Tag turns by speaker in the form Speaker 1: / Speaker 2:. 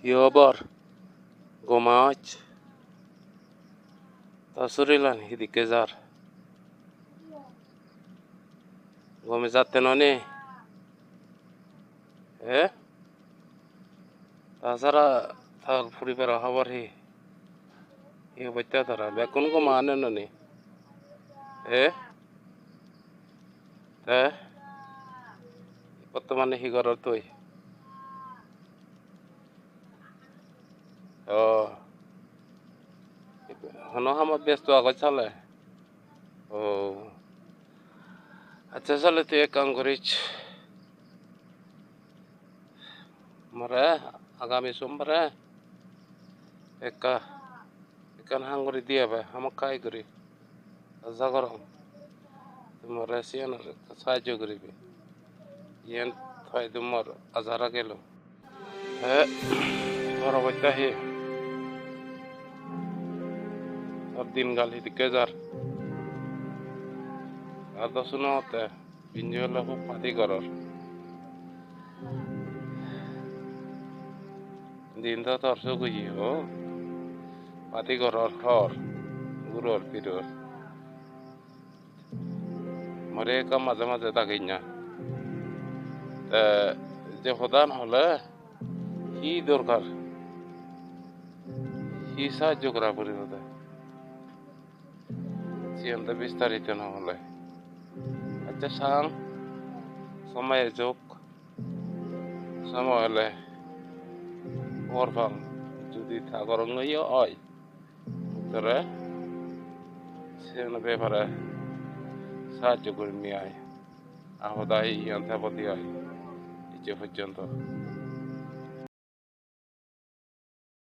Speaker 1: Yobar Gomach Tasurilan Hidikezar Gomezate none তাছাড়া তার পরিবার হবার হি বইতে তারা বেকুন গো মানে ননি তে বর্তমানে হি ঘর তুই ও হন আমার ব্যস্ত আগে চলে ও আচ্ছা চলে তুই এক কাম করিস মরে আগামী সোমবারে একান হাঙ্গরি দিয়ে আমাকে কাই করি আশা করম তোমার সিয়ানোর সাহায্য করিবে ইয়ান থাই তোমার আজারা গেল তোর বইতে হি তোর দিন গালি দিকে যার আর তো শুনো হতে বিঞ্জুয়েলা খুব পাতি করর দিন তো তোর সুগুই ও পাতি করর হর গুরুর পিরুর মরে কাম মাঝে মাঝে তাকি না যে প্রধান হলে কি দরকার কি সাহায্য করা পরিবর্তে সিয়ান্ত বিস্তারিত না হলে আচ্ছা সাং সময় যোগ সময় হলে ওরফাং যদি থাকর হয় তাহলে সিয়ানো ব্যাপারে সাহায্য করে নিয়ে আয় আহদাই ইয়ান্তাপতি আয় ইচ্ছে পর্যন্ত